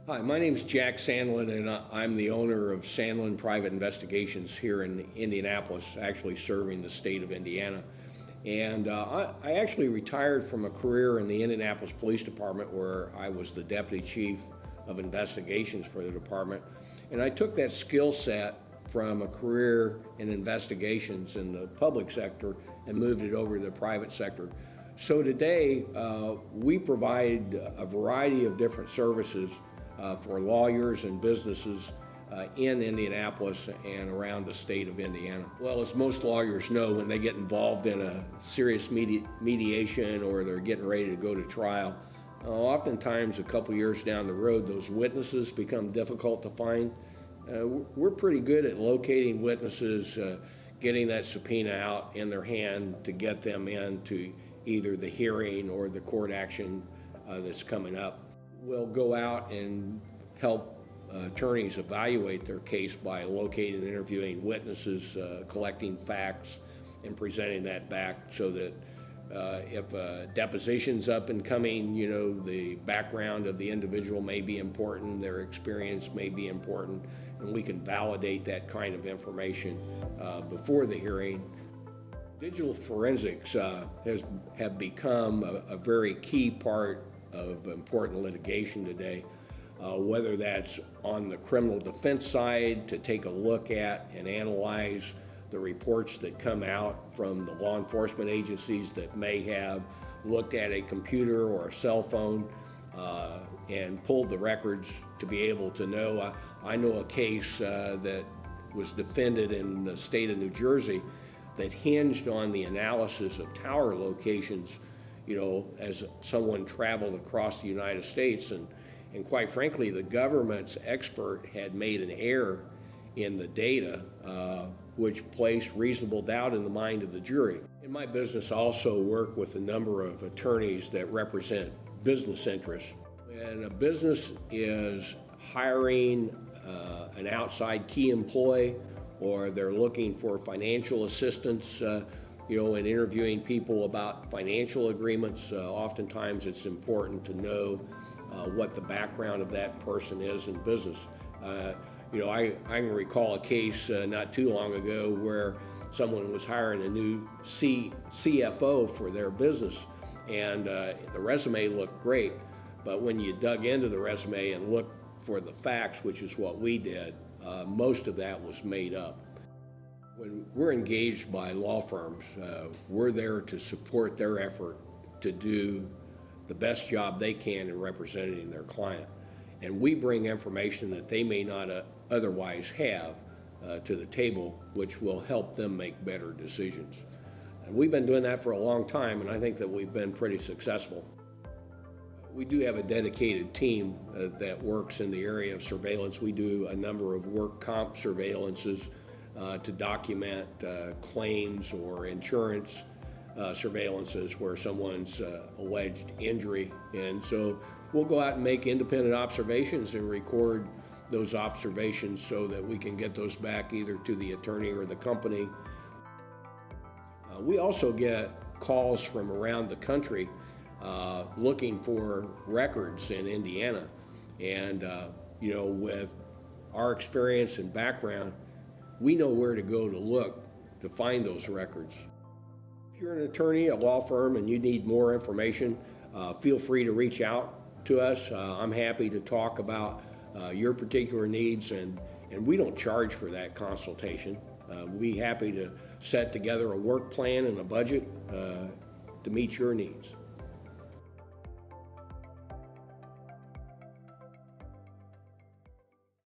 Hi, my name is Jack Sandlin, and I'm the owner of Sandlin Private Investigations here in Indianapolis, actually serving the state of Indiana. And I actually retired from a career in the Indianapolis Police Department where I was the Deputy Chief of Investigations for the department. And I took that skill set from a career in investigations in the public sector and moved it over to the private sector. So today, we provide a variety of different services for lawyers and businesses in Indianapolis and around the state of Indiana. Well, as most lawyers know, when they get involved in a serious mediation or they're getting ready to go to trial, oftentimes a couple years down the road, those witnesses become difficult to find. We're pretty good at locating witnesses, getting that subpoena out in their hand to get them into either the hearing or the court action that's coming up. We'll go out and help attorneys evaluate their case by locating and interviewing witnesses, collecting facts, and presenting that back so that if a deposition's up and coming, the background of the individual may be important, their experience may be important, and we can validate that kind of information before the hearing. Digital forensics have become a very key part of important litigation today, whether that's on the criminal defense side to take a look at and analyze the reports that come out from the law enforcement agencies that may have looked at a computer or a cell phone and pulled the records to be able to know. I know a case that was defended in the state of New Jersey that hinged on the analysis of tower locations, as someone traveled across the United States. And quite frankly, the government's expert had made an error in the data, which placed reasonable doubt in the mind of the jury. In my business, I also work with a number of attorneys that represent business interests. When a business is hiring an outside key employee, or they're looking for financial assistance, in interviewing people about financial agreements, oftentimes it's important to know what the background of that person is in business. I can recall a case not too long ago where someone was hiring a new CFO for their business, and the resume looked great, but when you dug into the resume and looked for the facts, which is what we did, most of that was made up. When we're engaged by law firms, we're there to support their effort to do the best job they can in representing their client. And we bring information that they may not otherwise have to the table, which will help them make better decisions. And we've been doing that for a long time, and I think that we've been pretty successful. We do have a dedicated team that works in the area of surveillance. We do a number of work comp surveillances to document claims or insurance surveillances where someone's alleged injury. And so we'll go out and make independent observations and record those observations so that we can get those back either to the attorney or the company. We also get calls from around the country looking for records in Indiana. And, with our experience and background, we know where to go to look to find those records. If you're an attorney, a law firm, and you need more information, feel free to reach out to us. I'm happy to talk about your particular needs, and we don't charge for that consultation. We'll be happy to set together a work plan and a budget to meet your needs.